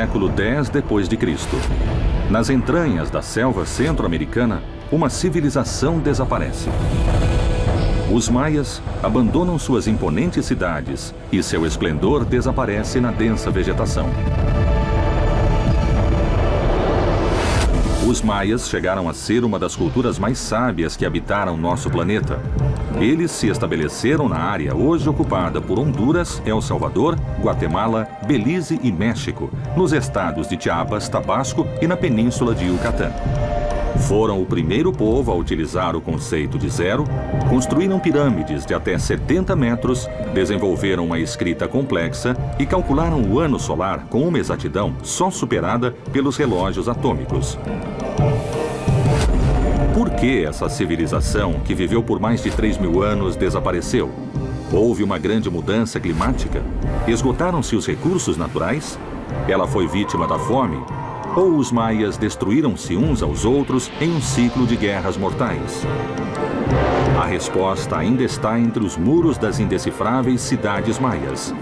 século X d.C. Nas entranhas da selva centro-americana, uma civilização desaparece. Os maias abandonam suas imponentes cidades e seu esplendor desaparece na densa vegetação. Os maias chegaram a ser uma das culturas mais sábias que habitaram nosso planeta. Eles se estabeleceram na área hoje ocupada por Honduras, El Salvador, Guatemala, Belize e México, nos estados de Chiapas, Tabasco e na península de Yucatán. Foram o primeiro povo a utilizar o conceito de zero, construíram pirâmides de até 70 metros, desenvolveram uma escrita complexa e calcularam o ano solar com uma exatidão só superada pelos relógios atômicos. Por que essa civilização, que viveu por mais de 3.000 anos, desapareceu? Houve uma grande mudança climática? Esgotaram-se os recursos naturais? Ela foi vítima da fome? Ou os maias destruíram-se uns aos outros em um ciclo de guerras mortais? A resposta ainda está entre os muros das indecifráveis cidades maias.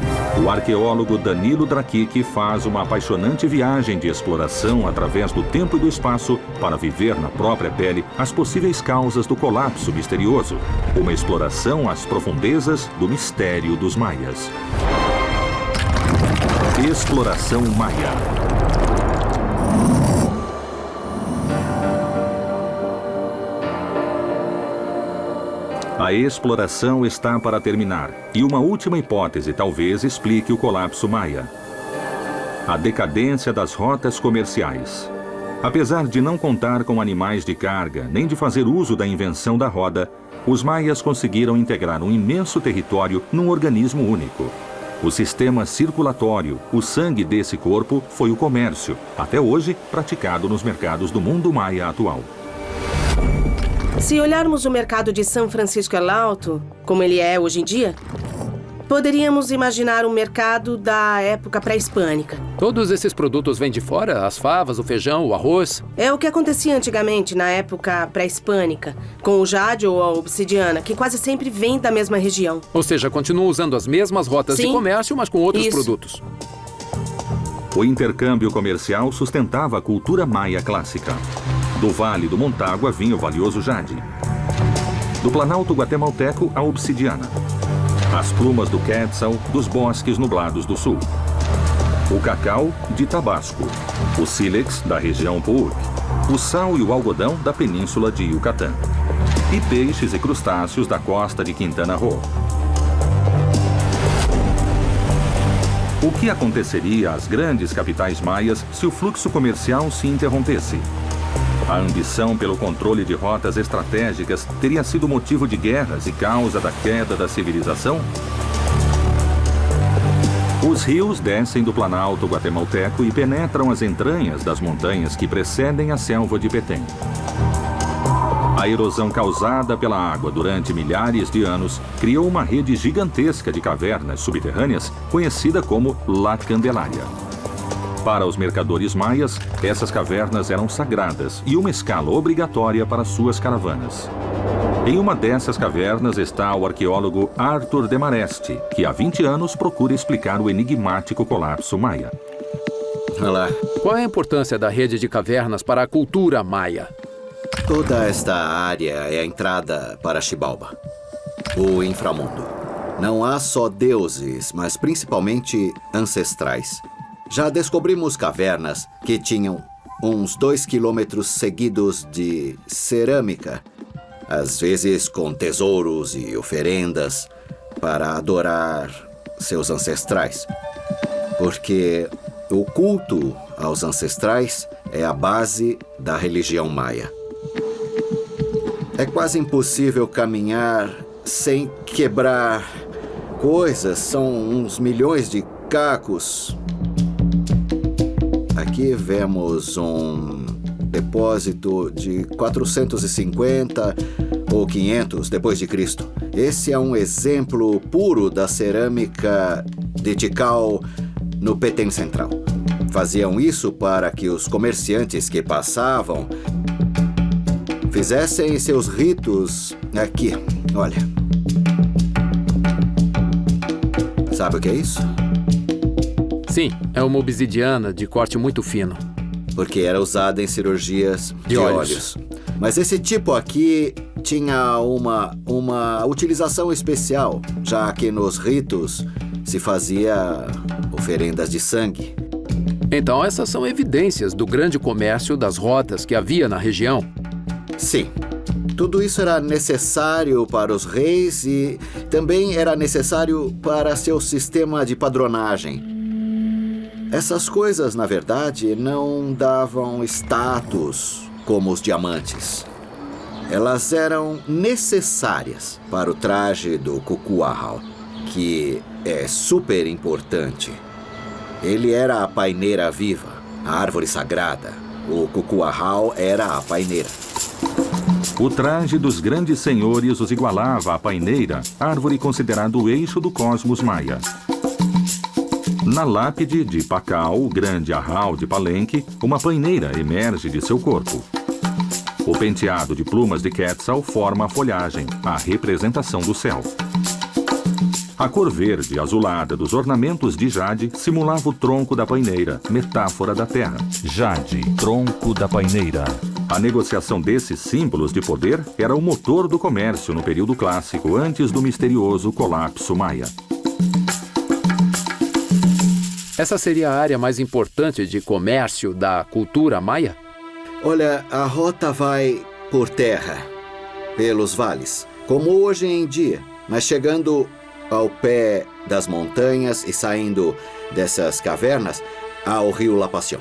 O arqueólogo Danilo Drakic faz uma apaixonante viagem de exploração através do tempo e do espaço para viver na própria pele as possíveis causas do colapso misterioso. Uma exploração às profundezas do mistério dos maias. Exploração Maia. A exploração está para terminar, e uma última hipótese talvez explique o colapso maia. A decadência das rotas comerciais. Apesar de não contar com animais de carga, nem de fazer uso da invenção da roda, os maias conseguiram integrar um imenso território num organismo único. O sistema circulatório, o sangue desse corpo, foi o comércio, até hoje praticado nos mercados do mundo maia atual. Se olharmos o mercado de São Francisco El Alto, como ele é hoje em dia, poderíamos imaginar um mercado da época pré-hispânica. Todos esses produtos vêm de fora? As favas, o feijão, o arroz? É o que acontecia antigamente, na época pré-hispânica, com o jade ou a obsidiana, que quase sempre vem da mesma região. Ou seja, continuam usando as mesmas rotas de comércio, mas com outros produtos. O intercâmbio comercial sustentava a cultura maia clássica. Do Vale do Montágua vinha o valioso jade. Do Planalto Guatemalteco, a obsidiana. As plumas do quetzal dos bosques nublados do sul. O cacau de Tabasco. O sílex da região Puuc. O sal e o algodão da península de Yucatán. E peixes e crustáceos da costa de Quintana Roo. O que aconteceria às grandes capitais maias se o fluxo comercial se interrompesse? A ambição pelo controle de rotas estratégicas teria sido motivo de guerras e causa da queda da civilização? Os rios descem do Planalto Guatemalteco e penetram as entranhas das montanhas que precedem a selva de Petén. A erosão causada pela água durante milhares de anos criou uma rede gigantesca de cavernas subterrâneas conhecida como La Candelaria. Para os mercadores maias, essas cavernas eram sagradas e uma escala obrigatória para suas caravanas. Em uma dessas cavernas está o arqueólogo Arthur Demarest, que há 20 anos procura explicar o enigmático colapso maia. Olá. Qual é a importância da rede de cavernas para a cultura maia? Toda esta área é a entrada para Xibalba, o inframundo. Não há só deuses, mas principalmente ancestrais. Já descobrimos cavernas que tinham uns 2 quilômetros seguidos de cerâmica, às vezes com tesouros e oferendas para adorar seus ancestrais. Porque o culto aos ancestrais é a base da religião maia. É quase impossível caminhar sem quebrar coisas, são uns milhões de cacos. Aqui vemos um depósito de 450 ou 500 depois de Cristo. Esse é um exemplo puro da cerâmica de Tikal no Petén Central. Faziam isso para que os comerciantes que passavam fizessem seus ritos aqui. Olha. Sabe o que é isso? Sim, é uma obsidiana de corte muito fino. Porque era usada em cirurgias de olhos. Mas esse tipo aqui tinha uma utilização especial, já que nos ritos se fazia oferendas de sangue. Então, essas são evidências do grande comércio das rotas que havia na região. Sim. Tudo isso era necessário para os reis e também era necessário para seu sistema de padronagem. Essas coisas, na verdade, não davam status como os diamantes. Elas eram necessárias para o traje do Kukuahau, que é super importante. Ele era a paineira viva, a árvore sagrada. O Kukuahau era a paineira. O traje dos grandes senhores os igualava à paineira, árvore considerada o eixo do cosmos maia. Na lápide de Pakal, o grande Ahau de Palenque, uma paineira emerge de seu corpo. O penteado de plumas de Quetzal forma a folhagem, a representação do céu. A cor verde azulada dos ornamentos de jade simulava o tronco da paineira, metáfora da terra. Jade, tronco da paineira. A negociação desses símbolos de poder era o motor do comércio no período clássico, antes do misterioso colapso maia. Essa seria a área mais importante de comércio da cultura maia? Olha, a rota vai por terra, pelos vales, como hoje em dia, mas chegando ao pé das montanhas e saindo dessas cavernas ao rio Lapassion.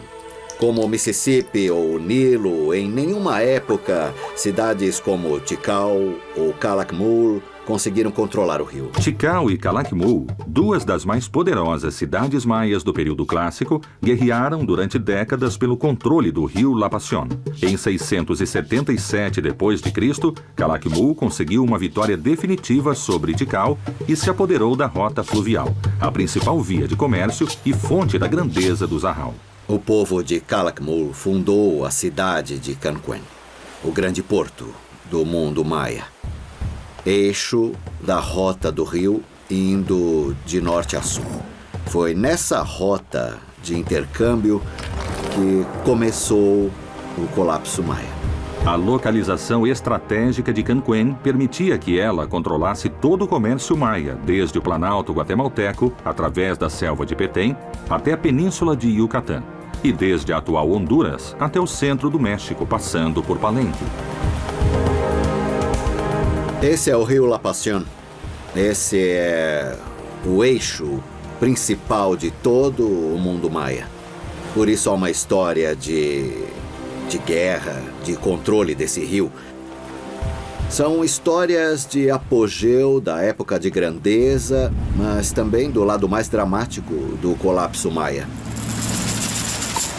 Como o Mississippi ou o Nilo, em nenhuma época, cidades como Tikal ou Calakmul conseguiram controlar o rio. Tikal e Calakmul, duas das mais poderosas cidades maias do período clássico, guerrearam durante décadas pelo controle do rio Lapassion. Em 677 d.C., Calakmul conseguiu uma vitória definitiva sobre Tikal e se apoderou da rota fluvial, a principal via de comércio e fonte da grandeza dos Ahau. O povo de Calakmul fundou a cidade de Canquén, o grande porto do mundo maia. Eixo da rota do rio indo de norte a sul. Foi nessa rota de intercâmbio que começou o colapso maia. A localização estratégica de Canquén permitia que ela controlasse todo o comércio maia, desde o Planalto Guatemalteco, através da selva de Petén, até a península de Yucatán, e desde a atual Honduras até o centro do México, passando por Palenque. Esse é o rio Lapassion. Esse é o eixo principal de todo o mundo maia. Por isso há uma história de guerra, de controle desse rio. São histórias de apogeu da época de grandeza, mas também do lado mais dramático do colapso maia.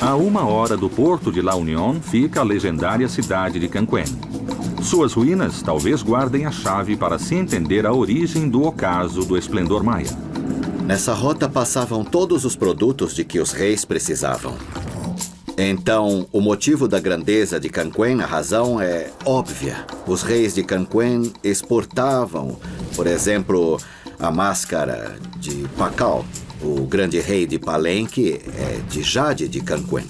A 1 hora do porto de La Unión fica a legendária cidade de Canquén. Suas ruínas talvez guardem a chave para se entender a origem do ocaso do esplendor maia. Nessa rota passavam todos os produtos de que os reis precisavam. Então, o motivo da grandeza de Canquén, a razão é óbvia. Os reis de Canquén exportavam, por exemplo, a máscara de Pakal. O grande rei de Palenque é de jade de Canquén.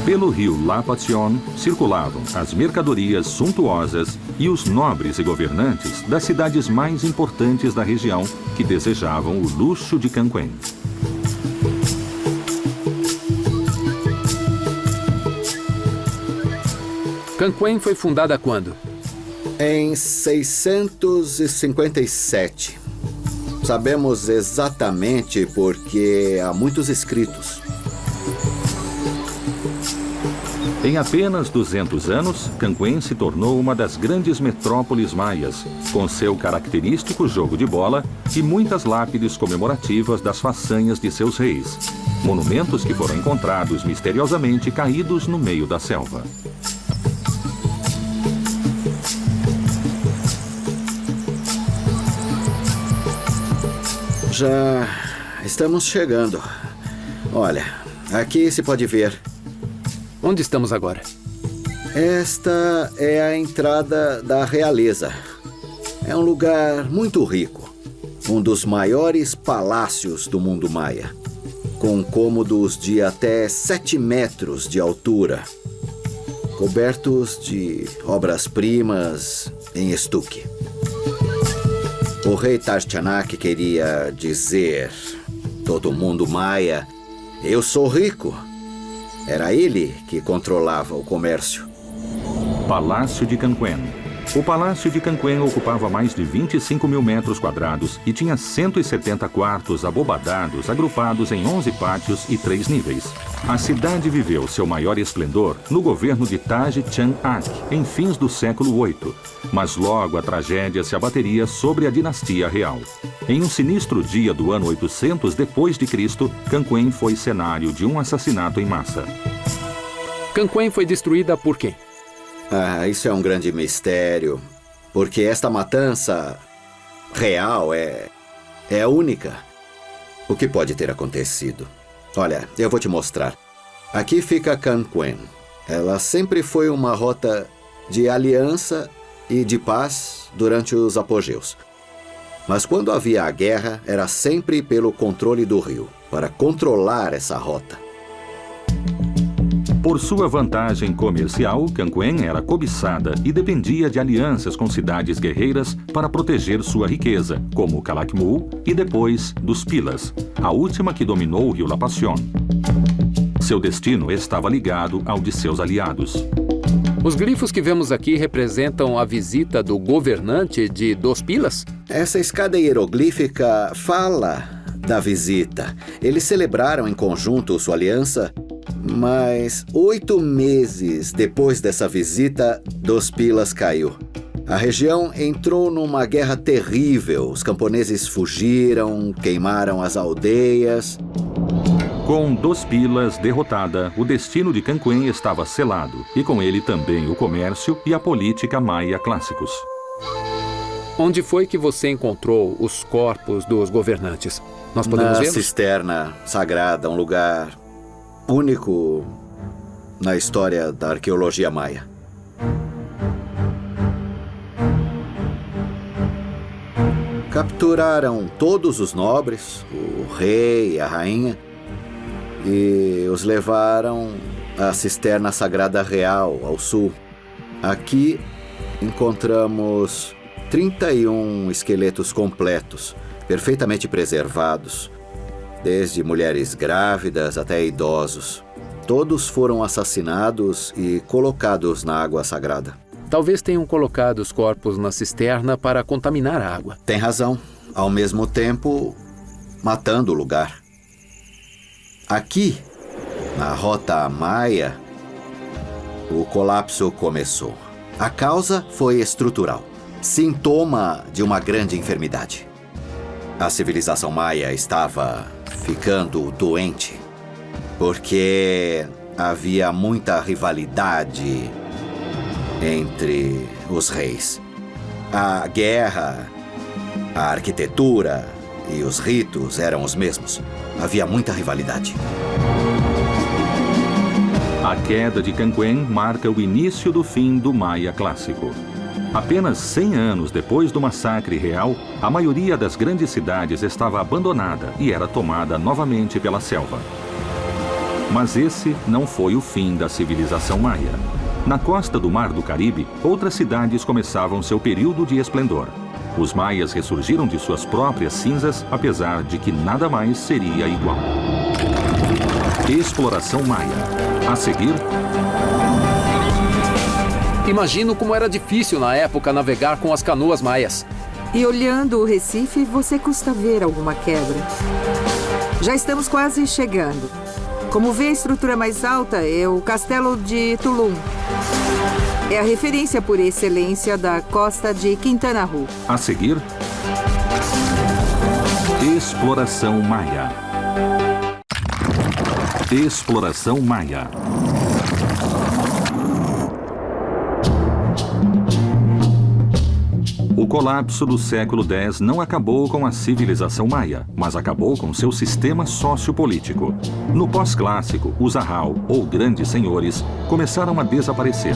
Pelo rio Lapassion circulavam as mercadorias suntuosas e os nobres e governantes das cidades mais importantes da região que desejavam o luxo de Canquén. Canquén foi fundada quando? Em 657. Sabemos exatamente porque há muitos escritos. Em apenas 200 anos, Canquén se tornou uma das grandes metrópoles maias, com seu característico jogo de bola e muitas lápides comemorativas das façanhas de seus reis. Monumentos que foram encontrados misteriosamente caídos no meio da selva. Já estamos chegando. Olha, aqui se pode ver. Onde estamos agora? Esta é a entrada da realeza. É um lugar muito rico. Um dos maiores palácios do mundo maia, com cômodos de até 7 metros de altura, cobertos de obras-primas em estuque. O rei Tarchanak queria dizer: todo mundo maia, eu sou rico. Era ele que controlava o comércio. Palácio de Canquen. O Palácio de Canquen ocupava mais de 25 mil metros quadrados e tinha 170 quartos abobadados, agrupados em 11 pátios e 3 níveis. A cidade viveu seu maior esplendor no governo de Taj Chang-ak, em fins do século VIII. Mas logo a tragédia se abateria sobre a dinastia real. Em um sinistro dia do ano 800 d.C., Canquen foi cenário de um assassinato em massa. Canquen foi destruída por quem? Isso é um grande mistério, porque esta matança real é única. O que pode ter acontecido? Olha, eu vou te mostrar. Aqui fica Canquen. Ela sempre foi uma rota de aliança e de paz durante os apogeus. Mas quando havia a guerra, era sempre pelo controle do rio, para controlar essa rota. Por sua vantagem comercial, Canquen era cobiçada e dependia de alianças com cidades guerreiras para proteger sua riqueza, como Calakmul e depois dos Pilas, a última que dominou o rio Lapassion. Seu destino estava ligado ao de seus aliados. Os glifos que vemos aqui representam a visita do governante de Dos Pilas? Essa escada hieroglífica fala da visita. Eles celebraram em conjunto sua aliança, mas 8 meses depois dessa visita, Dos Pilas caiu. A região entrou numa guerra terrível. Os camponeses fugiram, queimaram as aldeias. Com Dos Pilas derrotada, o destino de Canquen estava selado, e com ele também o comércio e a política maia clássicos. Onde foi que você encontrou os corpos dos governantes? Nós podemos vê-los? Na cisterna sagrada, um lugar único na história da arqueologia maia. Capturaram todos os nobres, o rei e a rainha, e os levaram à cisterna sagrada real, ao sul. Aqui encontramos 31 esqueletos completos, perfeitamente preservados, desde mulheres grávidas até idosos. Todos foram assassinados e colocados na água sagrada. Talvez tenham colocado os corpos na cisterna para contaminar a água. Tem razão. Ao mesmo tempo, matando o lugar. Aqui, na rota maia, o colapso começou. A causa foi estrutural, sintoma de uma grande enfermidade. A civilização maia estava ficando doente, porque havia muita rivalidade entre os reis. A guerra, a arquitetura e os ritos eram os mesmos. Havia muita rivalidade. A queda de Canquen marca o início do fim do Maia clássico. Apenas 100 anos depois do massacre real, a maioria das grandes cidades estava abandonada e era tomada novamente pela selva. Mas esse não foi o fim da civilização maia. Na costa do Mar do Caribe, outras cidades começavam seu período de esplendor. Os maias ressurgiram de suas próprias cinzas, apesar de que nada mais seria igual. Exploração maia. A seguir... Imagino como era difícil na época navegar com as canoas maias. E olhando o Recife, você custa ver alguma quebra. Já estamos quase chegando. Como vê, a estrutura mais alta é o Castelo de Tulum. É a referência por excelência da costa de Quintana Roo. A seguir... Exploração maia. Exploração maia. O colapso do século X não acabou com a civilização maia, mas acabou com seu sistema sociopolítico. No pós-clássico, os Ahau, ou grandes senhores, começaram a desaparecer.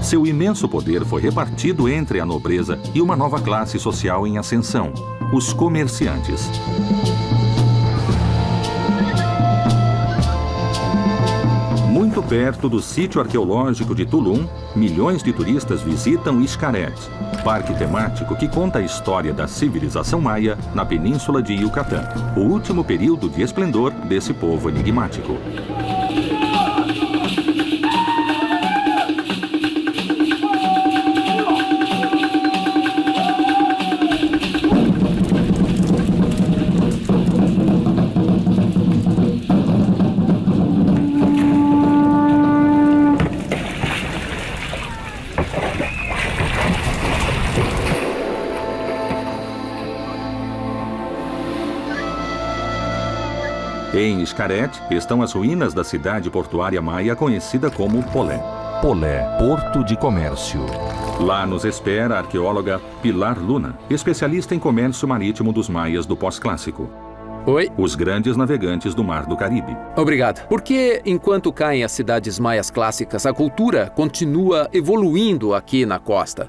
Seu imenso poder foi repartido entre a nobreza e uma nova classe social em ascensão, os comerciantes. Muito perto do sítio arqueológico de Tulum, milhões de turistas visitam Xcaret, parque temático que conta a história da civilização maia na península de Yucatán, o último período de esplendor desse povo enigmático. Em Xcaret estão as ruínas da cidade portuária maia conhecida como Polé. Polé, Porto de Comércio. Lá nos espera a arqueóloga Pilar Luna, especialista em comércio marítimo dos maias do pós-clássico. Oi. Os grandes navegantes do Mar do Caribe. Obrigado. Por que, enquanto caem as cidades maias clássicas, a cultura continua evoluindo aqui na costa?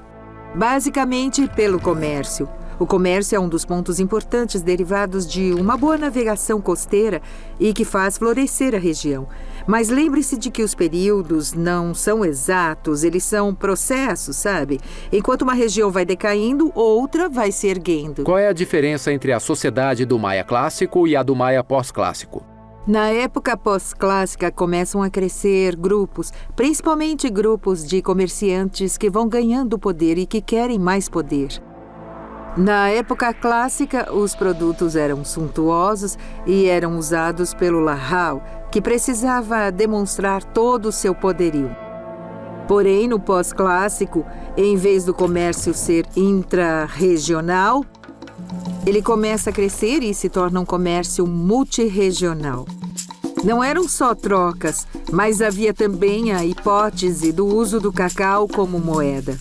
Basicamente pelo comércio. O comércio é um dos pontos importantes derivados de uma boa navegação costeira e que faz florescer a região. Mas lembre-se de que os períodos não são exatos, eles são processos, sabe? Enquanto uma região vai decaindo, outra vai se erguendo. Qual é a diferença entre a sociedade do Maia clássico e a do Maia pós-clássico? Na época pós-clássica começam a crescer grupos, principalmente grupos de comerciantes que vão ganhando poder e que querem mais poder. Na época clássica, os produtos eram suntuosos e eram usados pelo Lahau, que precisava demonstrar todo o seu poderio. Porém, no pós-clássico, em vez do comércio ser intra-regional, ele começa a crescer e se torna um comércio multirregional. Não eram só trocas, mas havia também a hipótese do uso do cacau como moeda.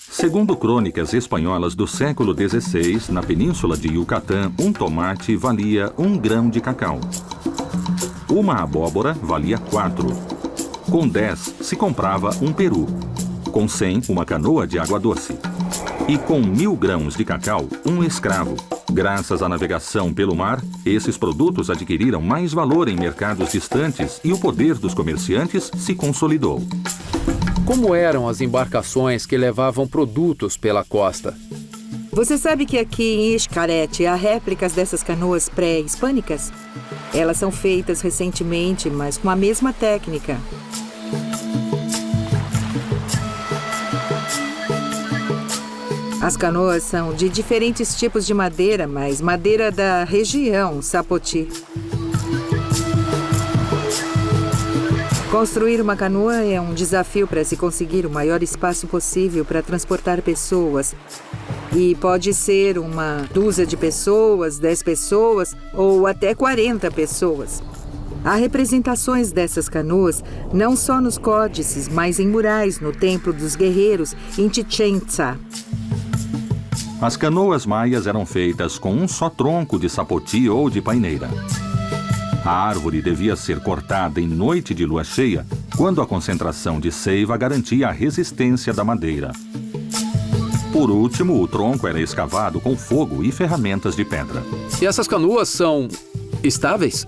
Segundo crônicas espanholas do século XVI, na península de Yucatán, um tomate valia 1 grão de cacau. Uma abóbora valia 4. Com 10 se comprava um peru. Com 100, uma canoa de água doce. E com 1000 grãos de cacau, um escravo. Graças à navegação pelo mar, esses produtos adquiriram mais valor em mercados distantes e o poder dos comerciantes se consolidou. Como eram as embarcações que levavam produtos pela costa? Você sabe que aqui em Xcaret há réplicas dessas canoas pré-hispânicas? Elas são feitas recentemente, mas com a mesma técnica. As canoas são de diferentes tipos de madeira, mas madeira da região, sapoti. Construir uma canoa é um desafio para se conseguir o maior espaço possível para transportar pessoas. E pode ser uma dúzia de pessoas, 10 pessoas ou até 40 pessoas. Há representações dessas canoas não só nos códices, mas em murais no Templo dos Guerreiros, em Chichén Itzá. As canoas maias eram feitas com um só tronco de sapoti ou de paineira. A árvore devia ser cortada em noite de lua cheia, quando a concentração de seiva garantia a resistência da madeira. Por último, o tronco era escavado com fogo e ferramentas de pedra. E essas canoas são estáveis?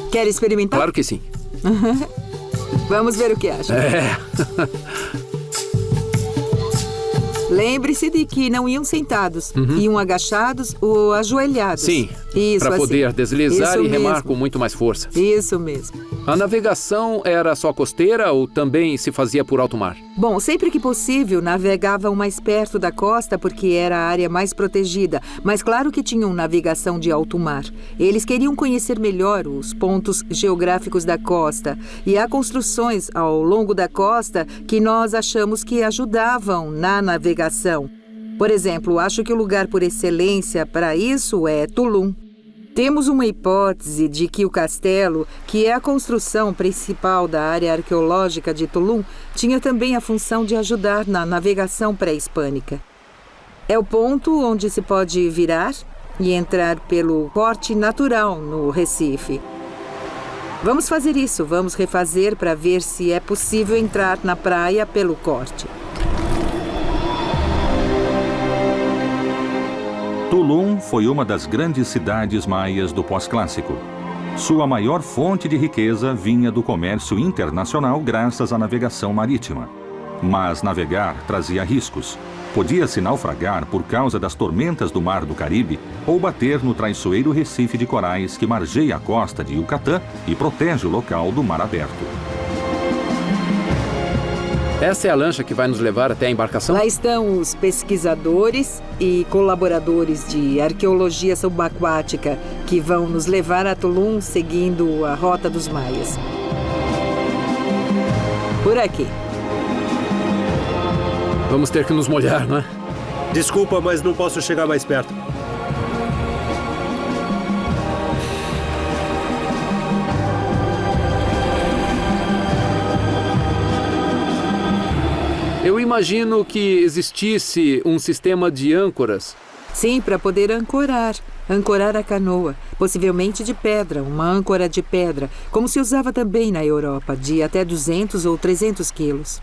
Quer experimentar? Claro que sim. Vamos ver o que acha. Lembre-se de que não iam sentados, iam agachados ou ajoelhados. Sim, para poder deslizar e remar com muito mais força. Isso mesmo. A navegação era só costeira ou também se fazia por alto mar? Bom, sempre que possível, navegavam mais perto da costa porque era a área mais protegida, mas claro que tinham navegação de alto mar. Eles queriam conhecer melhor os pontos geográficos da costa e há construções ao longo da costa que nós achamos que ajudavam na navegação. Por exemplo, acho que o lugar por excelência para isso é Tulum. Temos uma hipótese de que o castelo, que é a construção principal da área arqueológica de Tulum, tinha também a função de ajudar na navegação pré-hispânica. É o ponto onde se pode virar e entrar pelo corte natural no Recife. Vamos fazer isso, vamos refazer para ver se é possível entrar na praia pelo corte. Tulum foi uma das grandes cidades maias do pós-clássico. Sua maior fonte de riqueza vinha do comércio internacional graças à navegação marítima. Mas navegar trazia riscos. Podia-se naufragar por causa das tormentas do Mar do Caribe ou bater no traiçoeiro recife de corais que margeia a costa de Yucatán e protege o local do mar aberto. Essa é a lancha que vai nos levar até a embarcação? Lá estão os pesquisadores e colaboradores de arqueologia subaquática que vão nos levar a Tulum seguindo a rota dos maias. Por aqui. Vamos ter que nos molhar, não é? Desculpa, mas não posso chegar mais perto. Eu imagino que existisse um sistema de âncoras. Sim, para poder ancorar a canoa, possivelmente de pedra, uma âncora de pedra, como se usava também na Europa, de até 200 ou 300 quilos.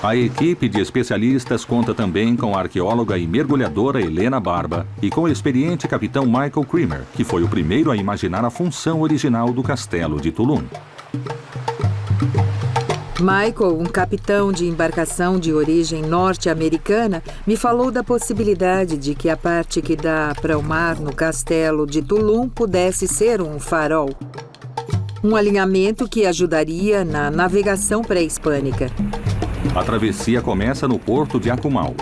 A equipe de especialistas conta também com a arqueóloga e mergulhadora Helena Barba e com o experiente capitão Michael Creamer, que foi o primeiro a imaginar a função original do castelo de Tulum. Michael, um capitão de embarcação de origem norte-americana, me falou da possibilidade de que a parte que dá para o mar no castelo de Tulum pudesse ser um farol. Um alinhamento que ajudaria na navegação pré-hispânica. A travessia começa no porto de Acumal.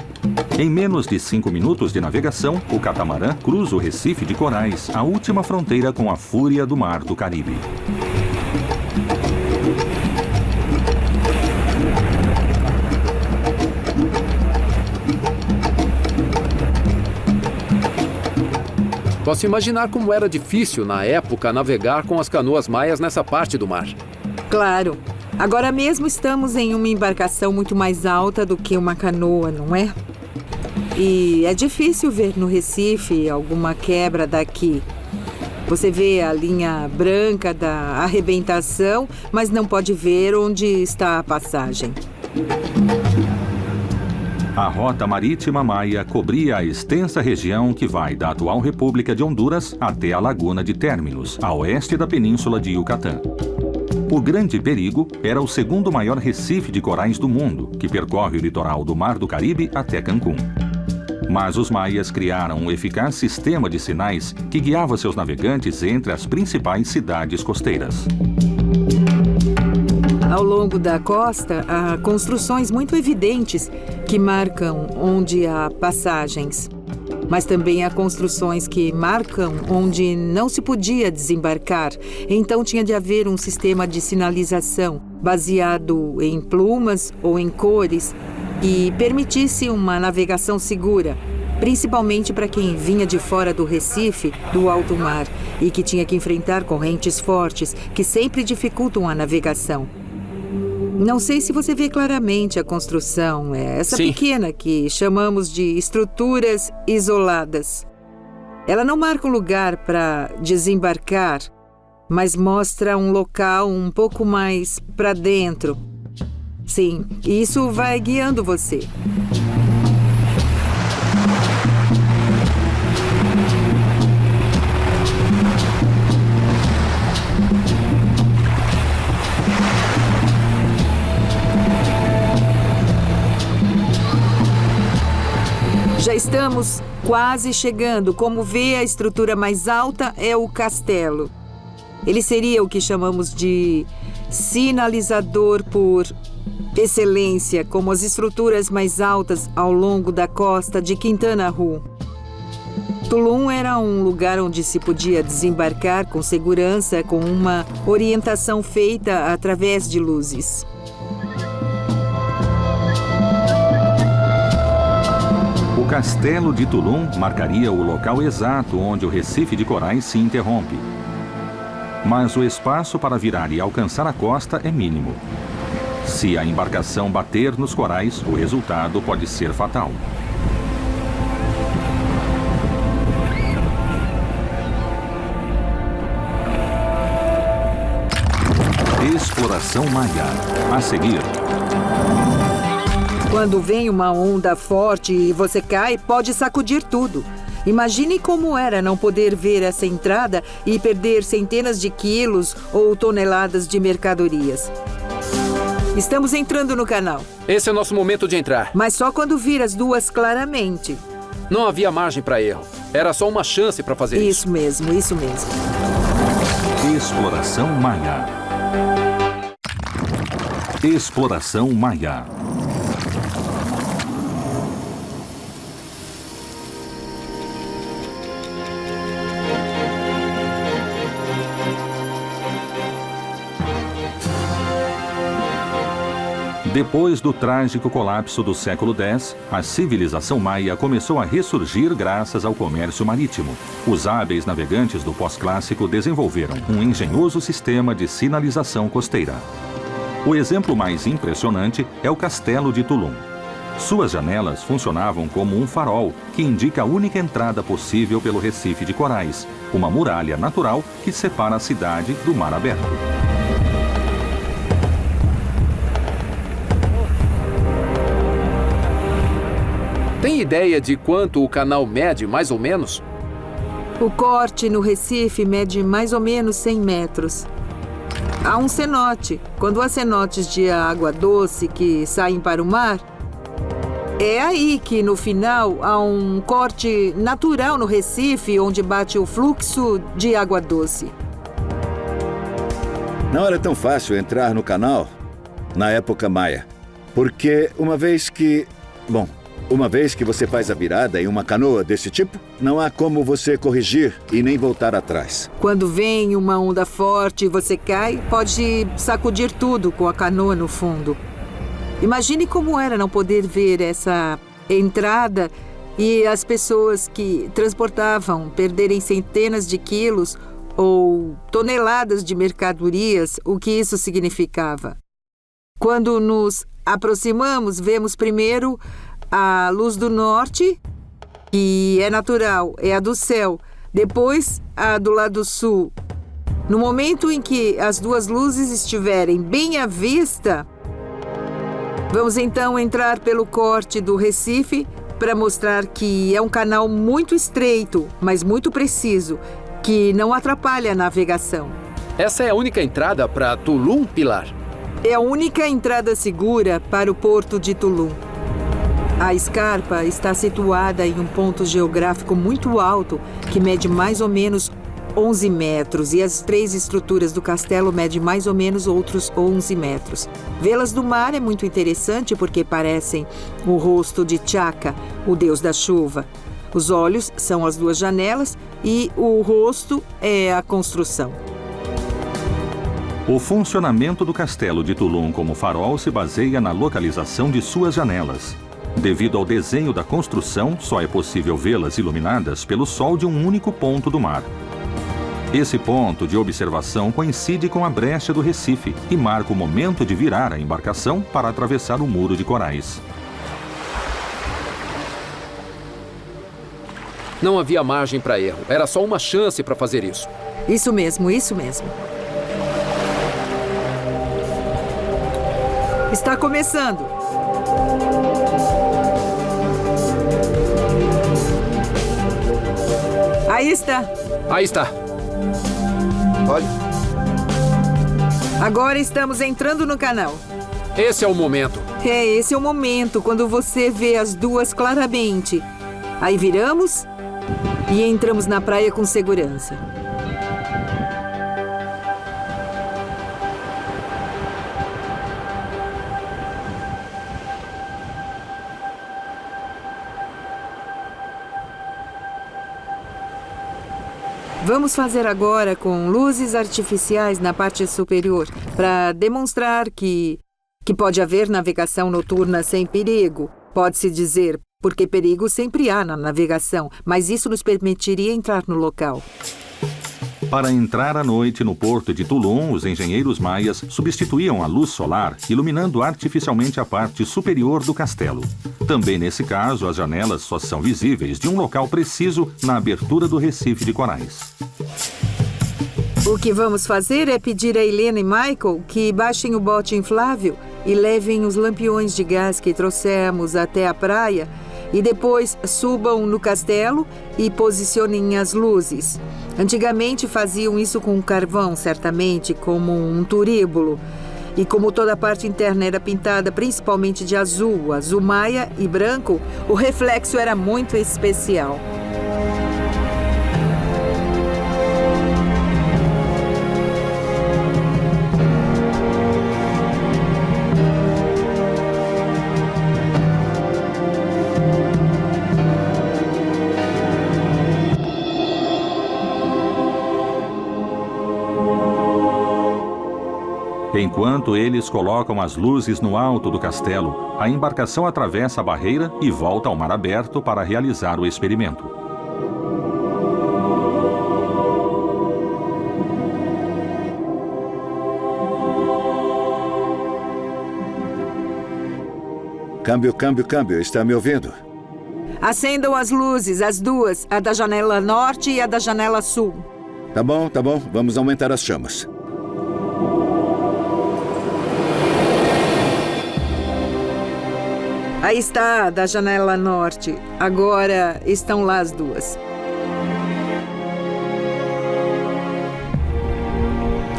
Em menos de 5 minutos de navegação, o catamarã cruza o Recife de Corais, a última fronteira com a fúria do Mar do Caribe. Posso imaginar como era difícil, na época, navegar com as canoas maias nessa parte do mar. Claro. Agora mesmo estamos em uma embarcação muito mais alta do que uma canoa, não é? E é difícil ver no Recife alguma quebra daqui. Você vê a linha branca da arrebentação, mas não pode ver onde está a passagem. A rota marítima maia cobria a extensa região que vai da atual República de Honduras até a Laguna de Términos, a oeste da península de Yucatán. O grande perigo era o segundo maior recife de corais do mundo, que percorre o litoral do Mar do Caribe até Cancún. Mas os maias criaram um eficaz sistema de sinais que guiava seus navegantes entre as principais cidades costeiras. Ao longo da costa, há construções muito evidentes que marcam onde há passagens. Mas também há construções que marcam onde não se podia desembarcar. Então tinha de haver um sistema de sinalização baseado em plumas ou em cores e permitisse uma navegação segura, principalmente para quem vinha de fora do Recife, do alto mar, e que tinha que enfrentar correntes fortes que sempre dificultam a navegação. Não sei se você vê claramente a construção, essa Sim. pequena que chamamos de estruturas isoladas. Ela não marca um lugar para desembarcar, mas mostra um local um pouco mais para dentro. Sim, e isso vai guiando você. Já estamos quase chegando. Como vê, a estrutura mais alta é o castelo. Ele seria o que chamamos de sinalizador por excelência, como as estruturas mais altas ao longo da costa de Quintana Roo. Tulum era um lugar onde se podia desembarcar com segurança, com uma orientação feita através de luzes. O castelo de Tulum marcaria o local exato onde o Recife de Corais se interrompe. mas o espaço para virar e alcançar a costa é mínimo. Se a embarcação bater nos corais, o resultado pode ser fatal. Exploração Maia. A seguir. Quando vem uma onda forte e você cai, pode sacudir tudo. Imagine como era não poder ver essa entrada e perder centenas de quilos ou toneladas de mercadorias. Estamos entrando no canal, Esse é o nosso momento de entrar. mas só quando vir as duas claramente. Não havia margem para erro. Era só uma chance para fazer isso. Isso mesmo, isso mesmo. Exploração Maia. Exploração Maia. Depois do trágico colapso do século X, a civilização maia começou a ressurgir graças ao comércio marítimo. Os hábeis navegantes do pós-clássico desenvolveram um engenhoso sistema de sinalização costeira. O exemplo mais impressionante é o Castelo de Tulum. Suas janelas funcionavam como um farol que indica a única entrada possível pelo Recife de Corais, uma muralha natural que separa a cidade do mar aberto. Tem ideia de quanto o canal mede, mais ou menos? O corte no Recife mede mais ou menos 100 metros. Há um cenote. Quando há cenotes de água doce que saem para o mar, é aí que, no final, há um corte natural no Recife, onde bate o fluxo de água doce. Não era tão fácil entrar no canal na época maia, porque uma vez que você faz a virada em uma canoa desse tipo, não há como você corrigir e nem voltar atrás. Quando vem uma onda forte e você cai, pode sacudir tudo com a canoa no fundo. Imagine como era não poder ver essa entrada e as pessoas que transportavam perderem centenas de quilos ou toneladas de mercadorias, o que isso significava. Quando nos aproximamos, vemos primeiro a luz do norte, que é natural, é a do céu. Depois, a do lado sul. No momento em que as duas luzes estiverem bem à vista, vamos então entrar pelo corte do Recife para mostrar que é um canal muito estreito, mas muito preciso, que não atrapalha a navegação. Essa é a única entrada para Tulum, Pilar? É a única entrada segura para o porto de Tulum. A escarpa está situada em um ponto geográfico muito alto, que mede mais ou menos 11 metros, e as 3 estruturas do castelo medem mais ou menos outros 11 metros. Vê-las do mar é muito interessante porque parecem o rosto de Chaka, o deus da chuva. Os olhos são as 2 janelas e o rosto é a construção. O funcionamento do castelo de Tulum como farol se baseia na localização de suas janelas. Devido ao desenho da construção, só é possível vê-las iluminadas pelo sol de um único ponto do mar. Esse ponto de observação coincide com a brecha do Recife e marca o momento de virar a embarcação para atravessar o muro de corais. Não havia margem para erro. Era só uma chance para fazer isso. Isso mesmo, isso mesmo. Está começando. Aí está. Aí está. Olha, Agora estamos entrando no canal. Esse é o momento. Esse é o momento, quando você vê as duas claramente. Aí viramos e entramos na praia com segurança. Vamos fazer agora com luzes artificiais na parte superior, para demonstrar que pode haver navegação noturna sem perigo. Pode-se dizer, porque perigo sempre há na navegação, mas isso nos permitiria entrar no local. Para entrar à noite no porto de Tulum, os engenheiros maias substituíam a luz solar, iluminando artificialmente a parte superior do castelo. Também nesse caso, as janelas só são visíveis de um local preciso na abertura do recife de corais. O que vamos fazer é pedir a Helena e Michael que baixem o bote inflável e levem os lampiões de gás que trouxemos até a praia e depois subam no castelo e posicionem as luzes. Antigamente faziam isso com carvão, certamente, como um turíbulo. E como toda a parte interna era pintada principalmente de azul, azul maia e branco, o reflexo era muito especial. Enquanto eles colocam as luzes no alto do castelo, a embarcação atravessa a barreira e volta ao mar aberto para realizar o experimento. Câmbio, câmbio, câmbio. Está me ouvindo? Acendam as luzes, as duas, a da janela norte e a da janela sul. Tá bom, tá bom. Vamos aumentar as chamas. Aí está a da janela norte. Agora estão lá as duas.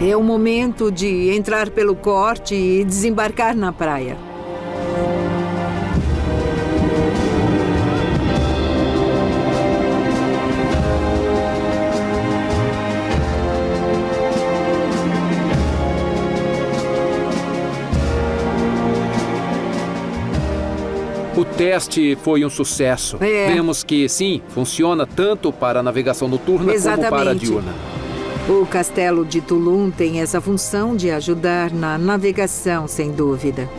É o momento de entrar pelo corte e desembarcar na praia. O teste foi um sucesso. Vemos que, sim, funciona tanto para a navegação noturna como para a diurna. O castelo de Tulum tem essa função de ajudar na navegação, sem dúvida.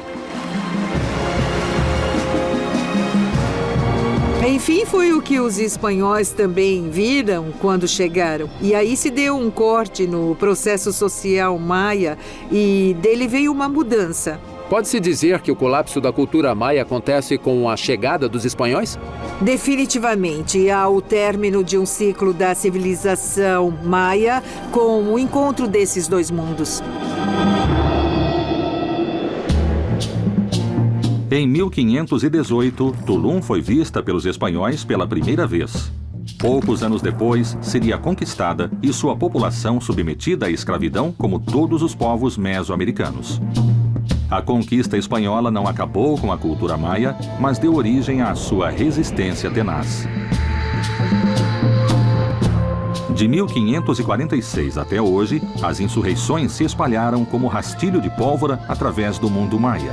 Enfim, foi o que os espanhóis também viram quando chegaram. E aí se deu um corte no processo social maia e dele veio uma mudança. Pode-se dizer que o colapso da cultura maia acontece com a chegada dos espanhóis? Definitivamente, ao término de um ciclo da civilização maia com o encontro desses dois mundos. Em 1518, Tulum foi vista pelos espanhóis pela primeira vez. Poucos anos depois, seria conquistada e sua população submetida à escravidão como todos os povos mesoamericanos. A conquista espanhola não acabou com a cultura maia, mas deu origem à sua resistência tenaz. De 1546 até hoje, as insurreições se espalharam como rastilho de pólvora através do mundo maia.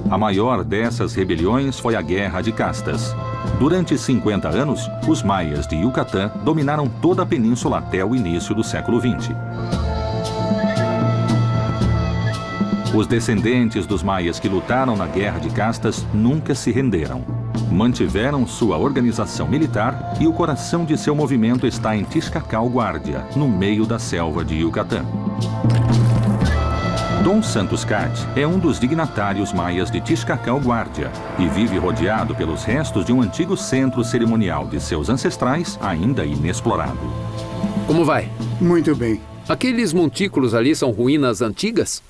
A maior dessas rebeliões foi a Guerra de Castas. Durante 50 anos, os maias de Yucatán dominaram toda a península até o início do século XX. Os descendentes dos maias que lutaram na Guerra de Castas nunca se renderam. Mantiveram sua organização militar e o coração de seu movimento está em Tixcacau Guardia, no meio da selva de Yucatán. Dom Santos Cat é um dos dignatários maias de Tixcacau Guardia e vive rodeado pelos restos de um antigo centro cerimonial de seus ancestrais ainda inexplorado. Como vai? Muito bem. Aqueles montículos ali são ruínas antigas?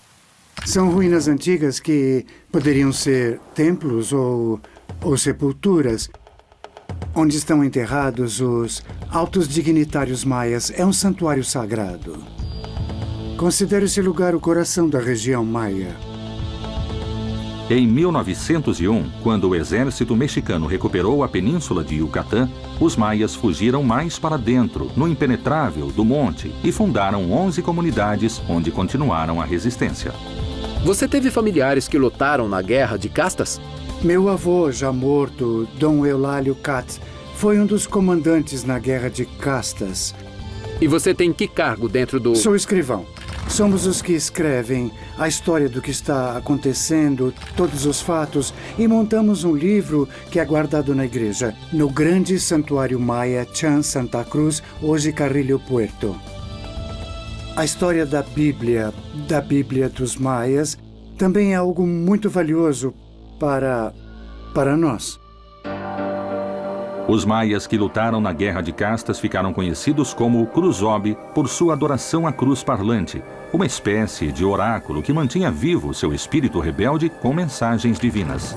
São ruínas antigas que poderiam ser templos ou sepulturas, onde estão enterrados os altos dignitários maias. É um santuário sagrado. Considero esse lugar o coração da região maia. Em 1901, quando o exército mexicano recuperou a península de Yucatán, os maias fugiram mais para dentro, no impenetrável do monte, e fundaram 11 comunidades onde continuaram a resistência. Você teve familiares que lutaram na Guerra de Castas? Meu avô, já morto, Dom Eulálio Cat, foi um dos comandantes na Guerra de Castas. E você tem que cargo dentro do... Sou escrivão. Somos os que escrevem a história do que está acontecendo, todos os fatos, e montamos um livro que é guardado na igreja, no grande santuário maia Chan Santa Cruz, hoje Carrillo Puerto. A história da Bíblia dos maias, também é algo muito valioso para nós. Os maias que lutaram na Guerra de Castas ficaram conhecidos como Cruzobe por sua adoração à cruz parlante, uma espécie de oráculo que mantinha vivo seu espírito rebelde com mensagens divinas.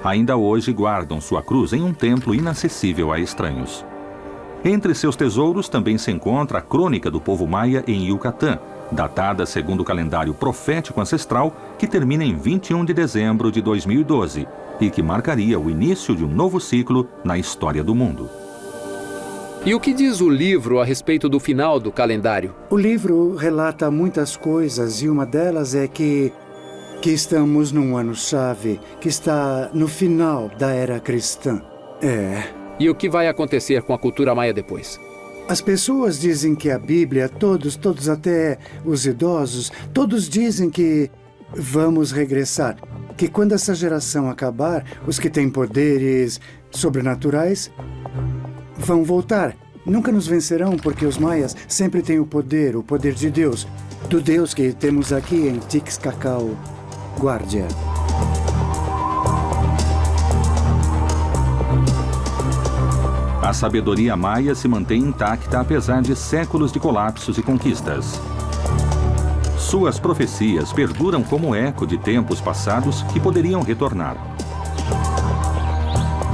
Ainda hoje guardam sua cruz em um templo inacessível a estranhos. Entre seus tesouros também se encontra a crônica do povo maia em Yucatán, datada segundo o calendário profético ancestral, que termina em 21 de dezembro de 2012 e que marcaria o início de um novo ciclo na história do mundo. E o que diz o livro a respeito do final do calendário? O livro relata muitas coisas e uma delas é que estamos num ano-chave, que está no final da era cristã. E o que vai acontecer com a cultura maia depois? As pessoas dizem que a Bíblia, todos até os idosos, todos dizem que vamos regressar. Que quando essa geração acabar, os que têm poderes sobrenaturais vão voltar. Nunca nos vencerão porque os maias sempre têm o poder de Deus. Do Deus que temos aqui em Tixcacau, Guardia. A sabedoria maia se mantém intacta apesar de séculos de colapsos e conquistas. Suas profecias perduram como eco de tempos passados que poderiam retornar.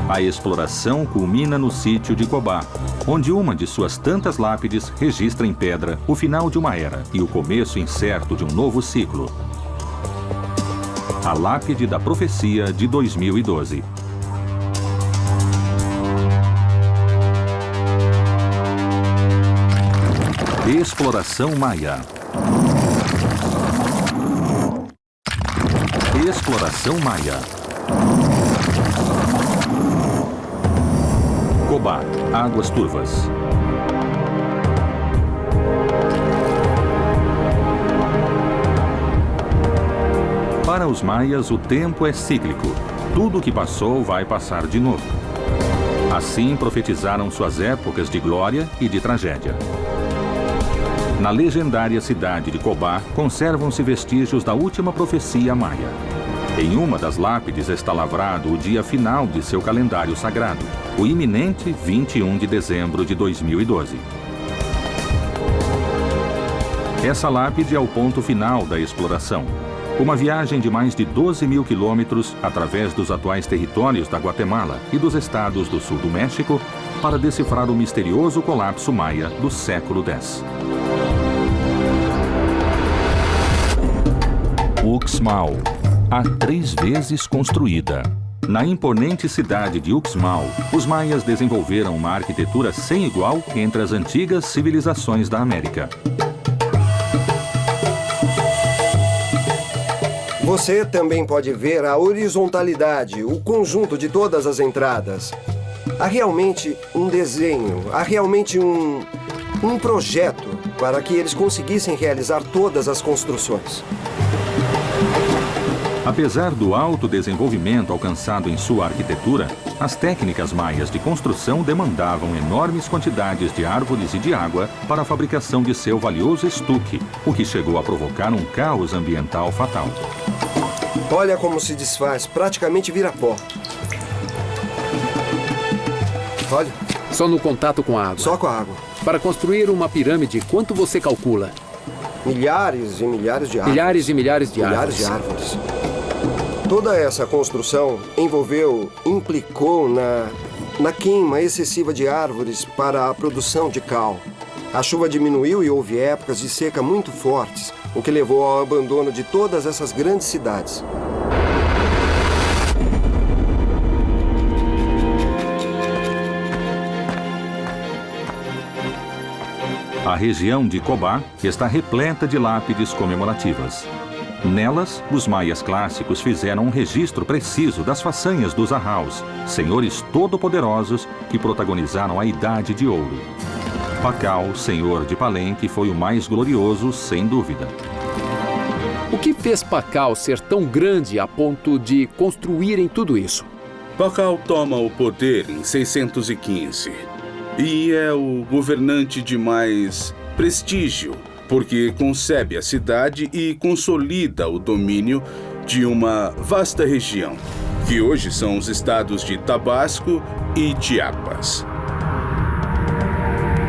A exploração culmina no sítio de Cobá, onde uma de suas tantas lápides registra em pedra o final de uma era e o começo incerto de um novo ciclo. A lápide da profecia de 2012. Exploração maia. Exploração maia. Cobá, águas turvas. Para os maias, o tempo é cíclico. Tudo o que passou vai passar de novo. Assim profetizaram suas épocas de glória e de tragédia. Na legendária cidade de Cobá, conservam-se vestígios da última profecia maia. Em uma das lápides está lavrado o dia final de seu calendário sagrado, o iminente 21 de dezembro de 2012. Essa lápide é o ponto final da exploração. Uma viagem de mais de 12 mil quilômetros através dos atuais territórios da Guatemala e dos estados do sul do México para decifrar o misterioso colapso maia do século X. Uxmal, a 3 vezes construída. Na imponente cidade de Uxmal, os maias desenvolveram uma arquitetura sem igual entre as antigas civilizações da América. Você também pode ver a horizontalidade, o conjunto de todas as entradas. Há realmente um desenho, há realmente um projeto para que eles conseguissem realizar todas as construções. Apesar do alto desenvolvimento alcançado em sua arquitetura, as técnicas maias de construção demandavam enormes quantidades de árvores e de água para a fabricação de seu valioso estuque, o que chegou a provocar um caos ambiental fatal. Olha como se desfaz, praticamente vira pó. Olha. Só no contato com a água. Só com a água. Para construir uma pirâmide, quanto você calcula? Milhares e milhares de árvores. Milhares e milhares de árvores. Milhares de árvores. Toda essa construção implicou na queima excessiva de árvores para a produção de cal. A chuva diminuiu e houve épocas de seca muito fortes, o que levou ao abandono de todas essas grandes cidades. A região de Cobá está repleta de lápides comemorativas. Nelas, os maias clássicos fizeram um registro preciso das façanhas dos Arraus, senhores todo-poderosos que protagonizaram a Idade de Ouro. Pakal, senhor de Palenque, foi o mais glorioso, sem dúvida. O que fez Pakal ser tão grande a ponto de construírem tudo isso? Pakal toma o poder em 615 e é o governante de mais prestígio, porque concebe a cidade e consolida o domínio de uma vasta região, que hoje são os estados de Tabasco e Chiapas.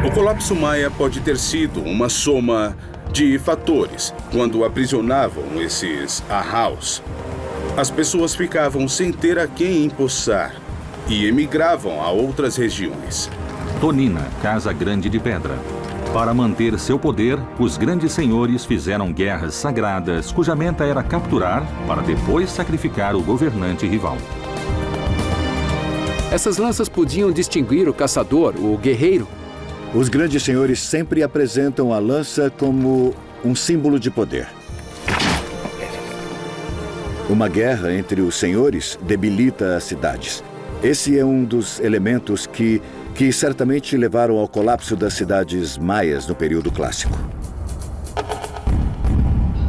O colapso maia pode ter sido uma soma de fatores. Quando aprisionavam esses arraus, as pessoas ficavam sem ter a quem empossar e emigravam a outras regiões. Tonina, Casa Grande de Pedra. Para manter seu poder, os grandes senhores fizeram guerras sagradas, cuja meta era capturar, para depois sacrificar o governante rival. Essas lanças podiam distinguir o caçador, o guerreiro? Os grandes senhores sempre apresentam a lança como um símbolo de poder. Uma guerra entre os senhores debilita as cidades. Esse é um dos elementos que certamente levaram ao colapso das cidades maias no período clássico.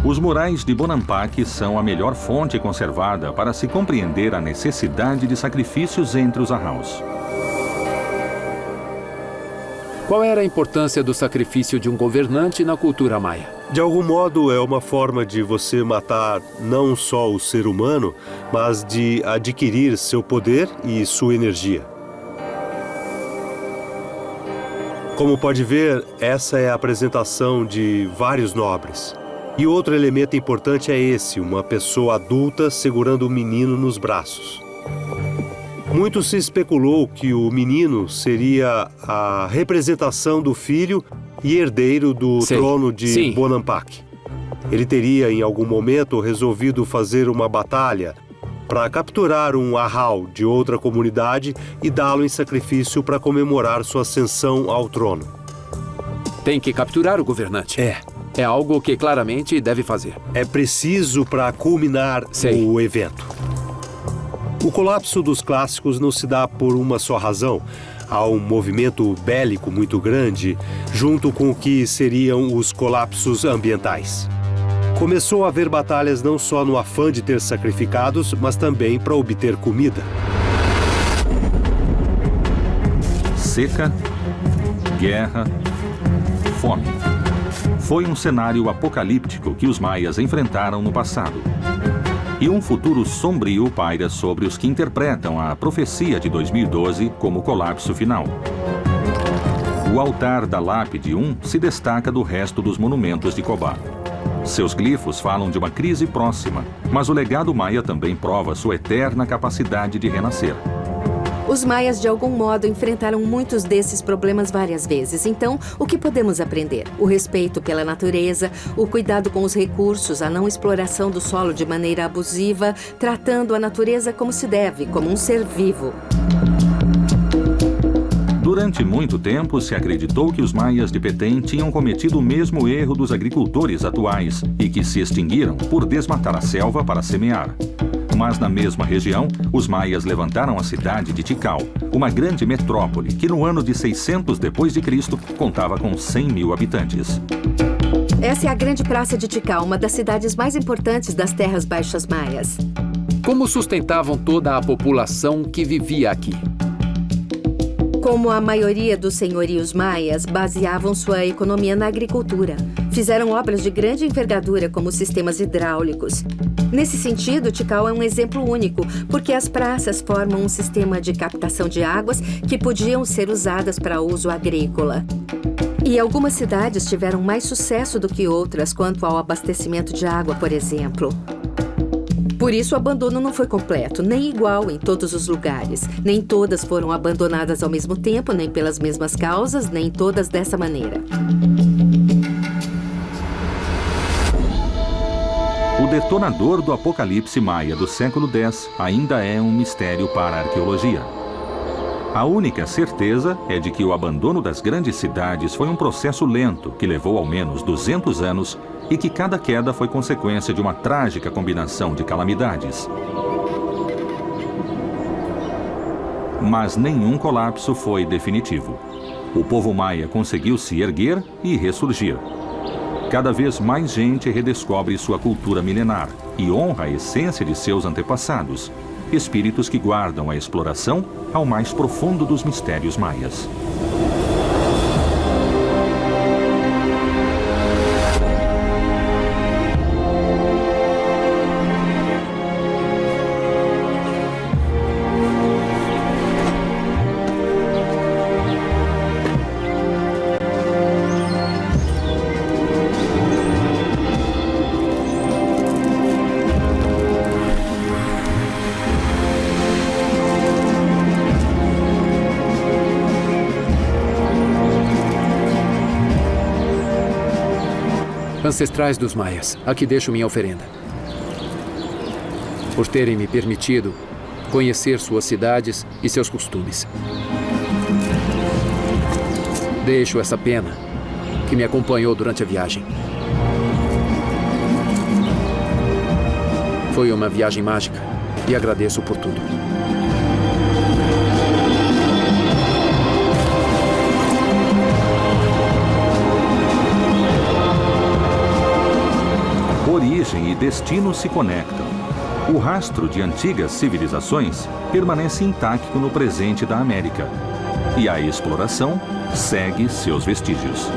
Os murais de Bonampak são a melhor fonte conservada para se compreender a necessidade de sacrifícios entre os arraus. Qual era a importância do sacrifício de um governante na cultura maia? De algum modo, é uma forma de você matar não só o ser humano, mas de adquirir seu poder e sua energia. Como pode ver, essa é a apresentação de vários nobres. E outro elemento importante é esse, uma pessoa adulta segurando o menino nos braços. Muito se especulou que o menino seria a representação do filho e herdeiro do trono de Bonampak. Ele teria, em algum momento, resolvido fazer uma batalha para capturar um arrau de outra comunidade e dá-lo em sacrifício para comemorar sua ascensão ao trono. Tem que capturar o governante. É algo que claramente deve fazer. É preciso para culminar o evento. O colapso dos clássicos não se dá por uma só razão. Há um movimento bélico muito grande, junto com o que seriam os colapsos ambientais. Começou a haver batalhas não só no afã de ter sacrificados, mas também para obter comida. Seca, guerra, fome. Foi um cenário apocalíptico que os maias enfrentaram no passado. E um futuro sombrio paira sobre os que interpretam a profecia de 2012 como colapso final. O altar da Lápide 1 se destaca do resto dos monumentos de Cobá. Seus glifos falam de uma crise próxima, mas o legado maia também prova sua eterna capacidade de renascer. Os maias, de algum modo, enfrentaram muitos desses problemas várias vezes. Então, o que podemos aprender? O respeito pela natureza, o cuidado com os recursos, a não exploração do solo de maneira abusiva, tratando a natureza como se deve, como um ser vivo. Durante muito tempo, se acreditou que os maias de Petém tinham cometido o mesmo erro dos agricultores atuais e que se extinguiram por desmatar a selva para semear. Mas na mesma região, os maias levantaram a cidade de Tikal, uma grande metrópole que no ano de 600 d.C. contava com 100 mil habitantes. Essa é a grande praça de Tikal, uma das cidades mais importantes das terras baixas maias. Como sustentavam toda a população que vivia aqui? Como a maioria dos senhorios maias, baseavam sua economia na agricultura. Fizeram obras de grande envergadura, como sistemas hidráulicos. Nesse sentido, Tikal é um exemplo único, porque as praças formam um sistema de captação de águas que podiam ser usadas para uso agrícola. E algumas cidades tiveram mais sucesso do que outras quanto ao abastecimento de água, por exemplo. Por isso, o abandono não foi completo, nem igual em todos os lugares. Nem todas foram abandonadas ao mesmo tempo, nem pelas mesmas causas, nem todas dessa maneira. O detonador do apocalipse maia do século X ainda é um mistério para a arqueologia. A única certeza é de que o abandono das grandes cidades foi um processo lento que levou ao menos 200 anos e que cada queda foi consequência de uma trágica combinação de calamidades. Mas nenhum colapso foi definitivo. O povo maia conseguiu se erguer e ressurgir. Cada vez mais gente redescobre sua cultura milenar e honra a essência de seus antepassados, espíritos que guardam a exploração ao mais profundo dos mistérios maias. Ancestrais dos Maias, aqui deixo minha oferenda. Por terem me permitido conhecer suas cidades e seus costumes. Deixo essa pena que me acompanhou durante a viagem. Foi uma viagem mágica e agradeço por tudo. Origem e destino se conectam. O rastro de antigas civilizações permanece intacto no presente da América. E a exploração segue seus vestígios.